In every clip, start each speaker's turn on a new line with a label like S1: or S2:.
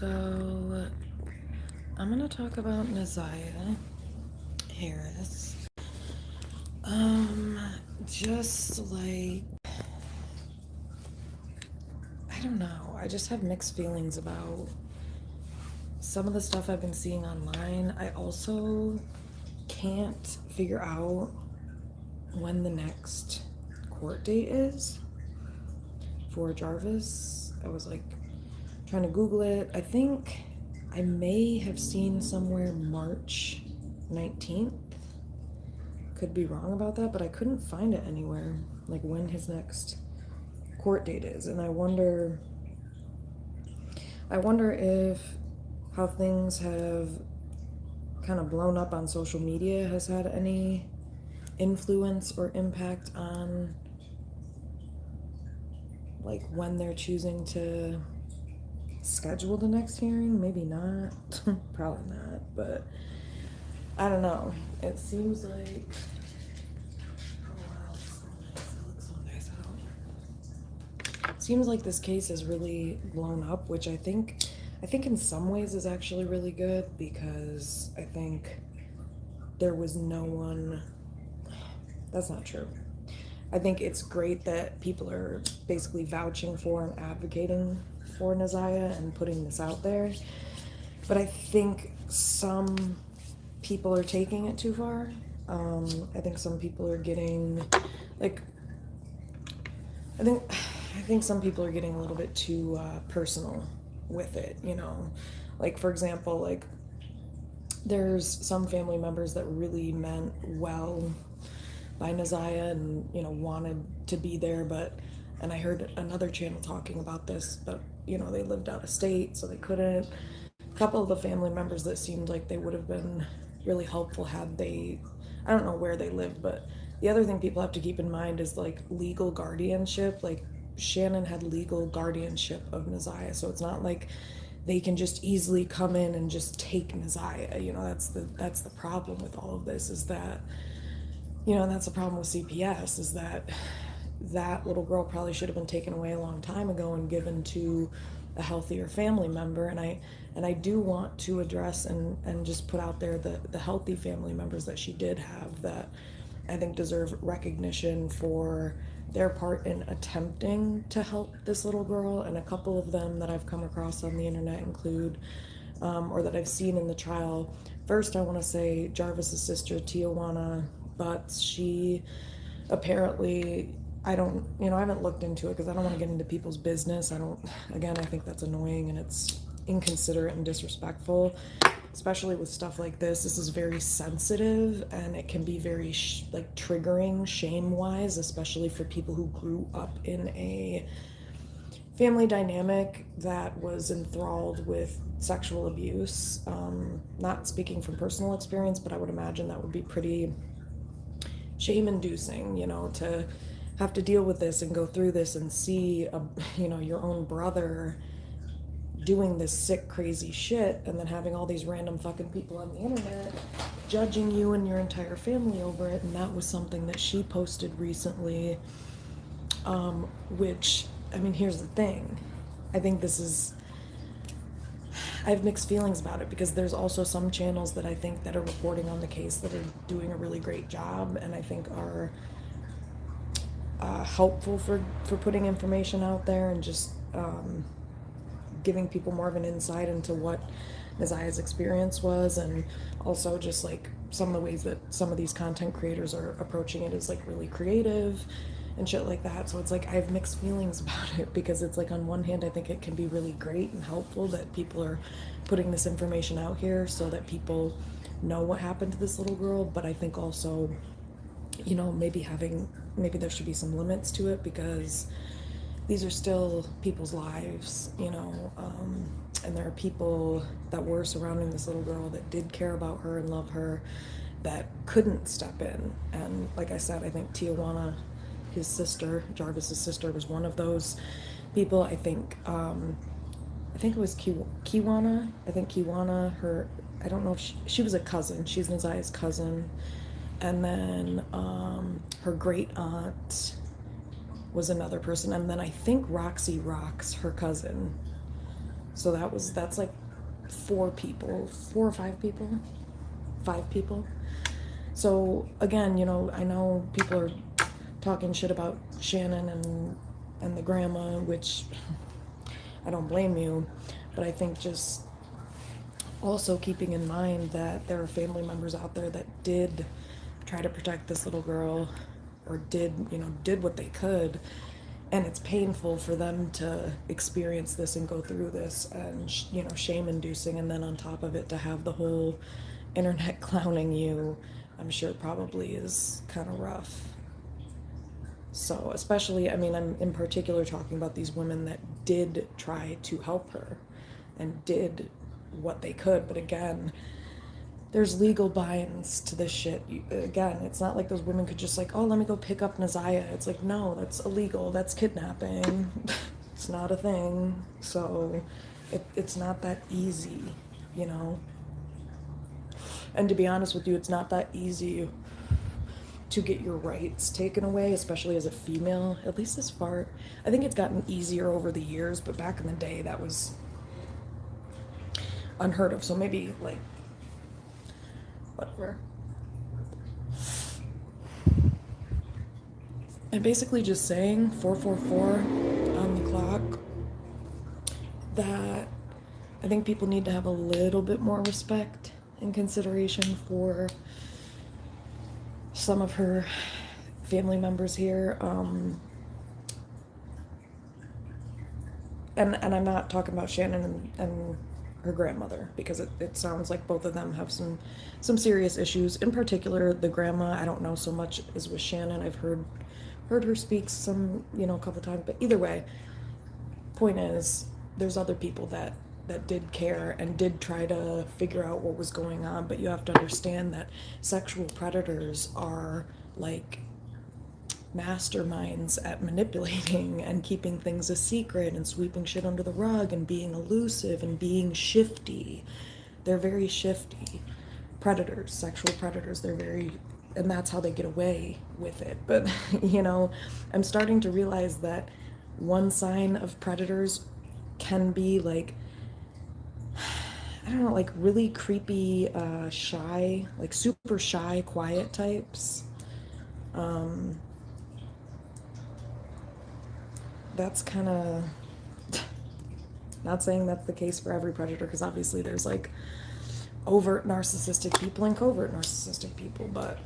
S1: So, I'm gonna talk about Naziah Harris. Just like, I don't know, I just have mixed feelings about some of the stuff I've been seeing online. I also can't figure out when the next court date is for Jarvis. I was like trying to Google it. I think I may have seen somewhere March 19th. Could be wrong about that, but I couldn't find it anywhere, like when his next court date is. And I wonder if how things have kind of blown up on social media has had any influence or impact on like when they're choosing to schedule the next hearing. Maybe not. Probably not, but I don't know. It seems like seems like this case has really blown up, which I think in some ways is actually really good, because I think there was no one. That's not true. I think it's great that people are basically vouching for and advocating for Naziah and putting this out there, but I think some people are taking it too far. I think some people are getting like I think some people are getting a little bit too personal with it, you know. Like, for example, like there's some family members that really meant well by Naziah and, you know, wanted to be there, and I heard another channel talking about this, but, you know, they lived out of state, so they couldn't. A couple of the family members that seemed like they would have been really helpful had they, I don't know where they lived, but the other thing people have to keep in mind is like legal guardianship. Like, Shannon had legal guardianship of Naziah, so it's not like they can just easily come in and just take Naziah. You know, that's the problem with all of this, is that, you know, and that's the problem with CPS, is that that little girl probably should have been taken away a long time ago and given to a healthier family member. And I do want to address and just put out there the healthy family members that she did have, that I think deserve recognition for their part in attempting to help this little girl. And a couple of them that I've come across on the internet include, or that I've seen in the trial. First, I want to say Jarvis's sister, Tijuana Butts. She apparently, I haven't looked into it because I don't want to get into people's business. I think that's annoying and it's inconsiderate and disrespectful, especially with stuff like this. This is very sensitive and it can be very triggering shame-wise, especially for people who grew up in a family dynamic that was enthralled with sexual abuse. Not speaking from personal experience, but I would imagine that would be pretty shame-inducing, you know, to have to deal with this and go through this and see, your own brother doing this sick, crazy shit, and then having all these random fucking people on the internet judging you and your entire family over it. And that was something that she posted recently, which, I mean, here's the thing. I have mixed feelings about it, because there's also some channels that I think that are reporting on the case that are doing a really great job, and I think are helpful for putting information out there and just giving people more of an insight into what Naziah's experience was, and also just like some of the ways that some of these content creators are approaching it is like really creative and shit like that. So it's like I have mixed feelings about it, because it's like on one hand I think it can be really great and helpful that people are putting this information out here so that people know what happened to this little girl, but I think also, you know, maybe there should be some limits to it, because these are still people's lives, you know, and there are people that were surrounding this little girl that did care about her and love her that couldn't step in. And like I said, I think Tijuana, his sister, Jarvis's sister, was one of those people. I think it was Kiwana. I think Kiwana, I don't know if she was a cousin. She's Naziah's cousin. And then her great aunt – was another person, and then I think Roxy Rocks, her cousin, So that's like 4 or 5 people, 5 people. So again, I know people are talking shit about Shannon and the grandma, which I don't blame you, but I think just also keeping in mind that there are family members out there that did try to protect this little girl, or did what they could, and it's painful for them to experience this and go through this, and shame inducing, and then on top of it to have the whole internet clowning you, I'm sure probably is kind of rough. So especially, I'm in particular talking about these women that did try to help her and did what they could, but again, there's legal binds to this shit. Again, it's not like those women could just like, oh, let me go pick up Nazaya. It's like, no, that's illegal. That's kidnapping. It's not a thing. So it's not that easy, And to be honest with you, it's not that easy to get your rights taken away, especially as a female, at least as far. I think it's gotten easier over the years, but back in the day, that was unheard of. So maybe like, whatever. And basically just saying 444 on the clock, that I think people need to have a little bit more respect and consideration for some of her family members here. And I'm not talking about Shannon and her grandmother, because it sounds like both of them have some serious issues. In particular, the grandma, I don't know so much as with Shannon. I've heard her speak some, a couple times, but either way, point is, there's other people that did care and did try to figure out what was going on, but you have to understand that sexual predators are like masterminds at manipulating and keeping things a secret and sweeping shit under the rug and being elusive and being shifty. They're very shifty. Predators, sexual predators, and that's how they get away with it. But, I'm starting to realize that one sign of predators can be like, I don't know, like really creepy, shy, like super shy, quiet types. That's kind of, not saying that's the case for every predator, because obviously there's like overt narcissistic people and covert narcissistic people, but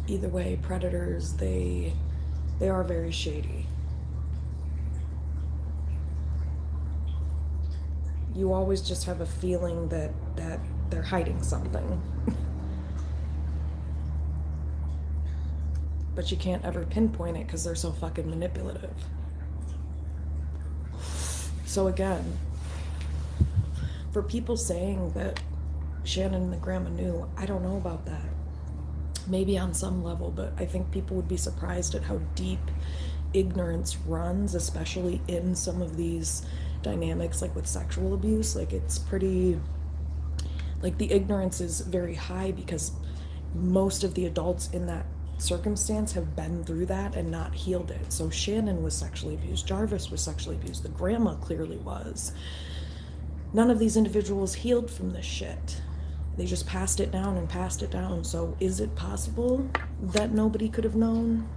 S1: either way, predators, they are very shady. You always just have a feeling that they're hiding something. But you can't ever pinpoint it because they're so fucking manipulative. So again, for people saying that Shannon and the grandma knew, I don't know about that. Maybe on some level, but I think people would be surprised at how deep ignorance runs, especially in some of these dynamics, like with sexual abuse. Like, it's pretty, like, the ignorance is very high because most of the adults in that circumstance have been through that and not healed it. So Shannon was sexually abused, Jarvis was sexually abused, the grandma clearly was. None of these individuals healed from this shit. They just passed it down and passed it down. So is it possible that nobody could have known?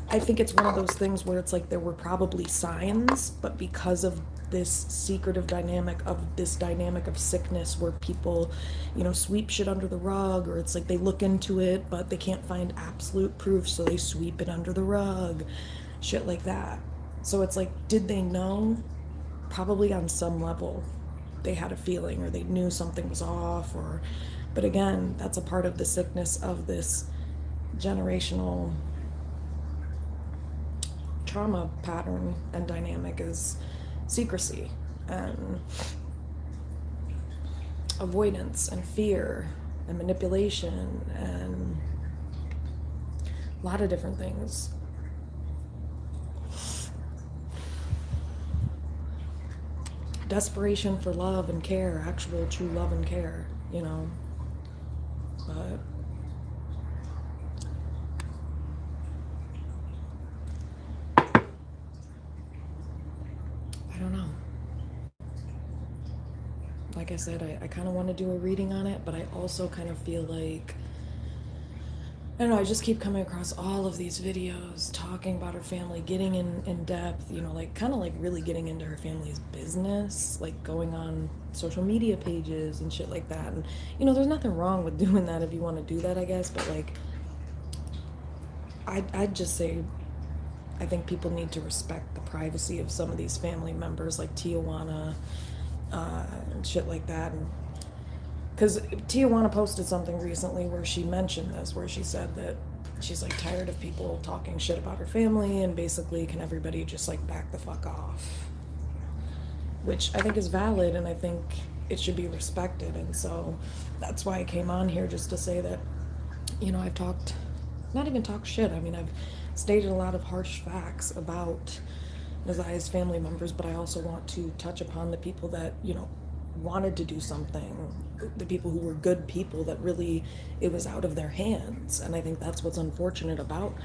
S1: I think it's one of those things where it's like there were probably signs, but because of this secretive dynamic of sickness where people, sweep shit under the rug, or it's like they look into it, but they can't find absolute proof, so they sweep it under the rug, shit like that. So it's like, did they know? Probably on some level. They had a feeling, or they knew something was off, but again, that's a part of the sickness of this generational trauma pattern and dynamic, is secrecy and avoidance and fear and manipulation and a lot of different things. Desperation for love and care, actual true love and care, But like I said, I kind of want to do a reading on it, but I also kind of feel like, I don't know, I just keep coming across all of these videos talking about her family, getting in depth, you know, like kind of like really getting into her family's business, like going on social media pages and shit like that. And, you know, there's nothing wrong with doing that if you want to do that, I guess, but like, I'd just say, I think people need to respect the privacy of some of these family members, like Tijuana, and shit like that. And because Tijuana posted something recently where she mentioned this, where she said that she's like tired of people talking shit about her family, and basically, can everybody just like back the fuck off? Which I think is valid, and I think it should be respected. And so that's why I came on here, just to say that, you know, I've talked, not even talked shit, I mean, I've stated a lot of harsh facts about Naziah's family members, but I also want to touch upon the people that, you know, wanted to do something, the people who were good people that really, it was out of their hands. And I think that's what's unfortunate about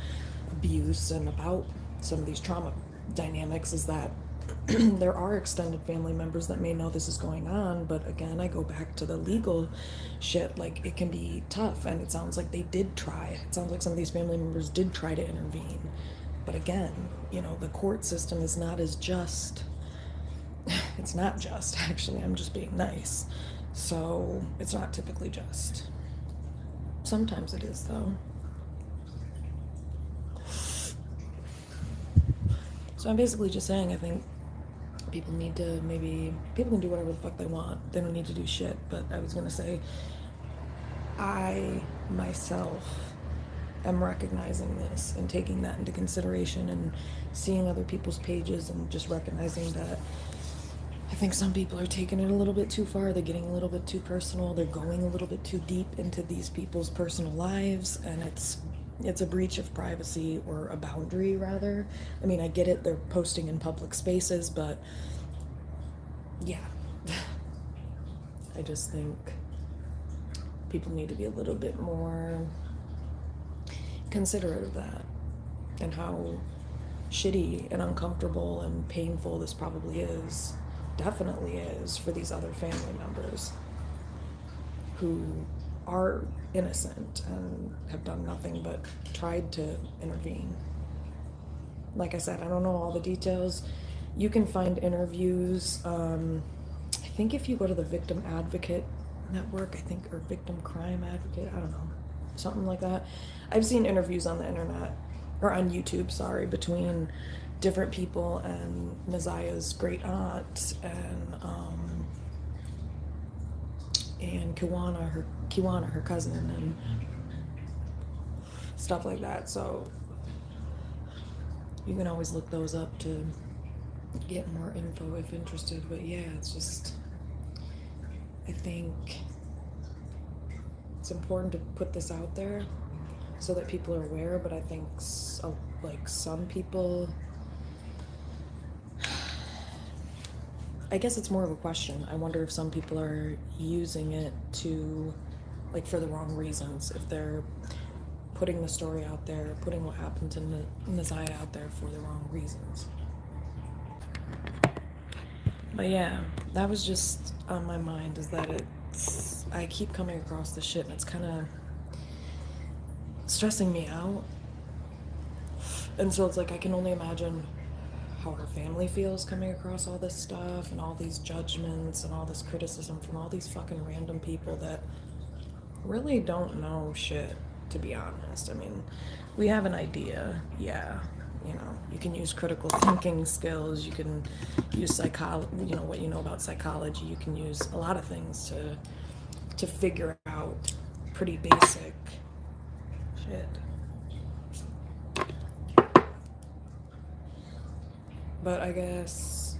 S1: abuse and about some of these trauma dynamics, is that there are extended family members that may know this is going on, but again, I go back to the legal shit, like it can be tough. And it sounds like they did try, it sounds like some of these family members did try to intervene, but again, you know, the court system is not as just. It's not just, actually, I'm just being nice. So it's not typically just. Sometimes it is, though. So I'm basically just saying, I think people need to people can do whatever the fuck they want. They don't need to do shit. But I was gonna say, I myself am recognizing this and taking that into consideration, and seeing other people's pages, and just recognizing that I think some people are taking it a little bit too far. They're getting a little bit too personal. They're going a little bit too deep into these people's personal lives, and it's a breach of privacy, or a boundary rather. I mean, I get it, they're posting in public spaces, but yeah. I just think people need to be a little bit more considerate of that, and how shitty and uncomfortable and painful this probably is, definitely is, for these other family members who are innocent and have done nothing but tried to intervene. Like I said, I don't know all the details. You can find interviews, I think if you go to the Victim Advocate Network, I think, or Victim Crime Advocate, I don't know, something like that. I've seen interviews on the internet, or on YouTube, sorry, between different people and Naziah's great aunt, and Kiwana, her cousin, and stuff like that. So you can always look those up to get more info if interested. But yeah, it's just, I think it's important to put this out there so that people are aware. But I think like some people, I guess it's more of a question. I wonder if some people are using it to, like, for the wrong reasons. If they're putting the story out there, putting what happened to Naziah out there for the wrong reasons. But yeah, that was just on my mind, is that I keep coming across this shit, and it's kind of stressing me out. And so it's like, I can only imagine how her family feels coming across all this stuff, and all these judgments, and all this criticism from all these fucking random people that really don't know shit, to be honest. I mean, we have an idea, yeah, you know, you can use critical thinking skills, you can use psychology, you know, what you know about psychology, you can use a lot of things to figure out pretty basic shit. But I guess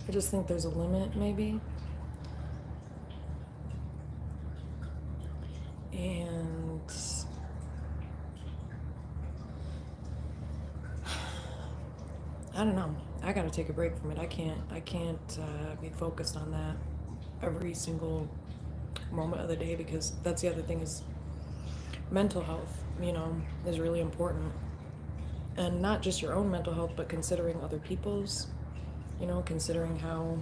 S1: I just think there's a limit, maybe. And I don't know. I gotta take a break from it. I can't be focused on that every single moment of the day, because that's the other thing, is mental health, you know, is really important. And not just your own mental health, but considering other people's. you know, considering how,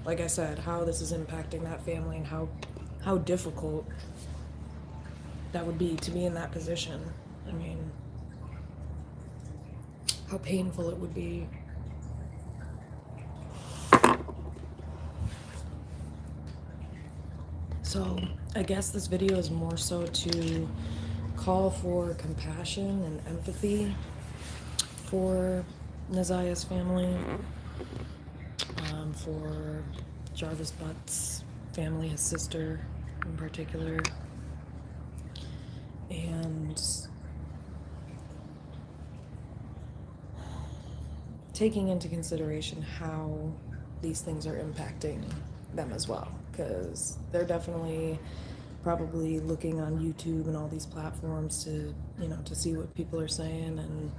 S1: like I said, how this is impacting that family and how difficult that would be to be in that position. I mean, how painful it would be. So I guess this video is more so to call for compassion and empathy for Naziah's family, for Jarvis Butt's family, his sister in particular, and taking into consideration how these things are impacting them as well, because they're definitely probably looking on YouTube and all these platforms to, you know, to see what people are saying, and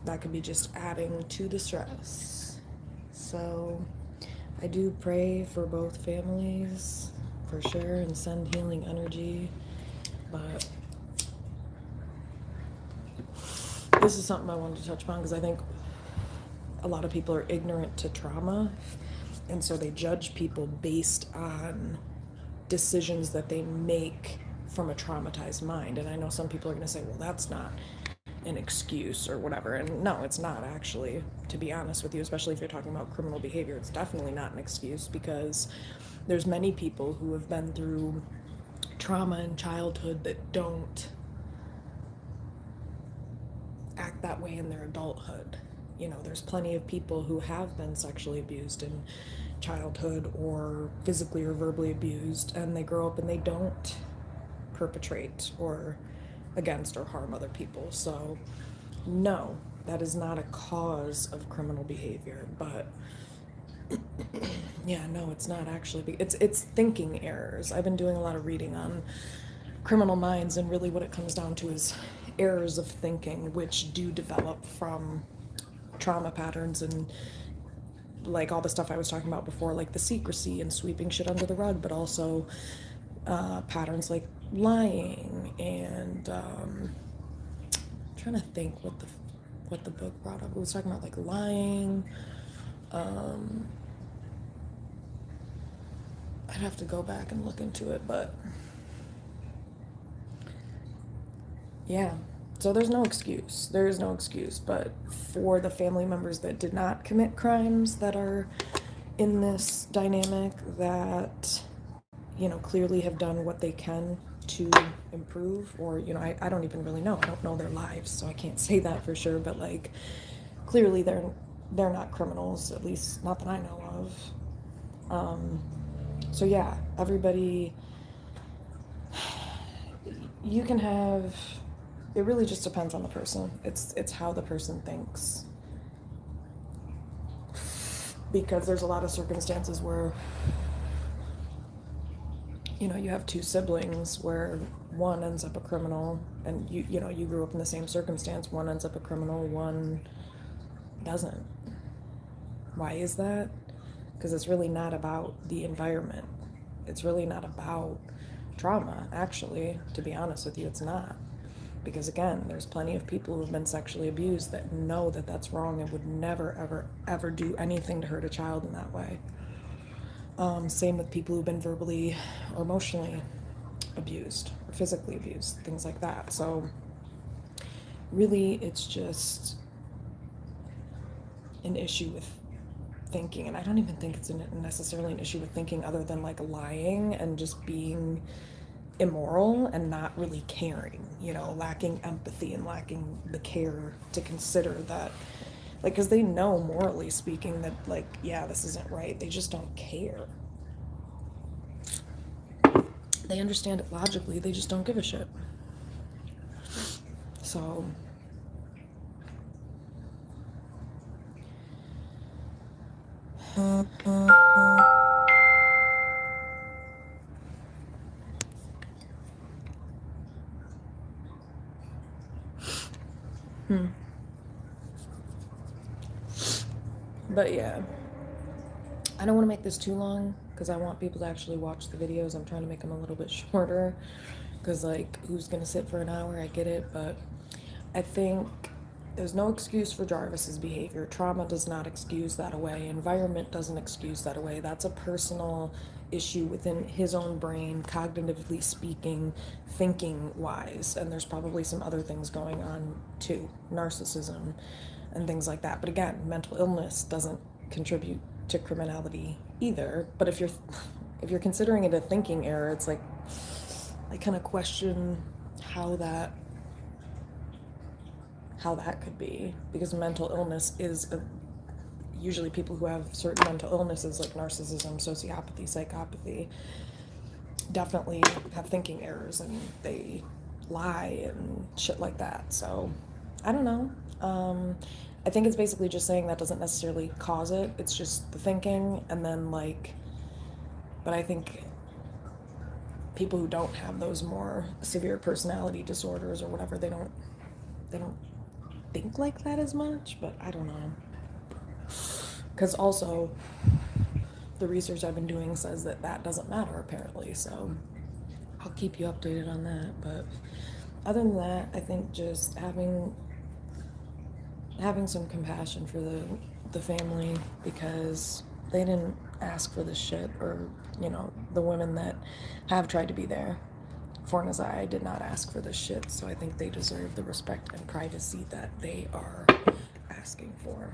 S1: that could be just adding to the stress. So I do pray for both families for sure and send healing energy, but this is something I wanted to touch upon because I think a lot of people are ignorant to trauma, and so they judge people based on decisions that they make from a traumatized mind. And I know some people are going to say, well, that's not an excuse or whatever, and no, it's not actually, to be honest with you, especially if you're talking about criminal behavior. It's definitely not an excuse, because there's many people who have been through trauma in childhood that don't act that way in their adulthood. You know, there's plenty of people who have been sexually abused in childhood or physically or verbally abused, and they grow up and they don't perpetrate or against or harm other people. So no, that is not a cause of criminal behavior. But yeah, no, it's not actually. It's thinking errors. I've been doing a lot of reading on criminal minds, and really what it comes down to is errors of thinking, which do develop from trauma patterns and like all the stuff I was talking about before, like the secrecy and sweeping shit under the rug, but also patterns like lying and I'm trying to think what the book brought up. It was talking about like lying. I'd have to go back and look into it, but yeah. So there's no excuse. There is no excuse. But for the family members that did not commit crimes that are in this dynamic, that, you know, clearly have done what they can to improve, or, you know, I don't even really know. I don't know their lives, so I can't say that for sure. But like, clearly they're not criminals, at least not that I know of. So yeah, everybody, you can have. It really just depends on the person. It's how the person thinks. Because there's a lot of circumstances where, you know, you have two siblings where one ends up a criminal, and you know, you grew up in the same circumstance. One ends up a criminal, one doesn't. Why is that? Because it's really not about the environment. It's really not about trauma, actually, to be honest with you, it's not. Because again, there's plenty of people who've been sexually abused that know that that's wrong and would never, ever, ever do anything to hurt a child in that way. Same with people who've been verbally or emotionally abused or physically abused, things like that. So really, it's just an issue with thinking. And I don't even think it's necessarily an issue with thinking, other than like lying and just being immoral and not really caring, you know, lacking empathy and lacking the care to consider that, like, because they know, morally speaking, that like, yeah, this isn't right. They just don't care. They understand it logically, they just don't give a shit. So but yeah, I don't want to make this too long because I want people to actually watch the videos. I'm trying to make them a little bit shorter because, like, who's gonna sit for an hour? I get it, but I think There's no excuse for Jarvis's behavior. Trauma does not excuse that away. Environment doesn't excuse that away. That's a personal issue within his own brain, cognitively speaking, thinking wise. And there's probably some other things going on too, narcissism and things like that. But again, mental illness doesn't contribute to criminality either. But if you're considering it a thinking error, it's like I kind of question how that could be, because mental illness is usually people who have certain mental illnesses like narcissism, sociopathy, psychopathy definitely have thinking errors and they lie and shit like that. So I don't know. I think it's basically just saying that doesn't necessarily cause it. It's just the thinking, and then but I think people who don't have those more severe personality disorders or whatever, they don't think like that as much, but I don't know. Because also, the research I've been doing says that doesn't matter apparently, so I'll keep you updated on that. But other than that, I think just having some compassion for the family, because they didn't ask for this shit, or the women that have tried to be there for Nazai did not ask for this shit, so I think they deserve the respect and privacy that they are asking for.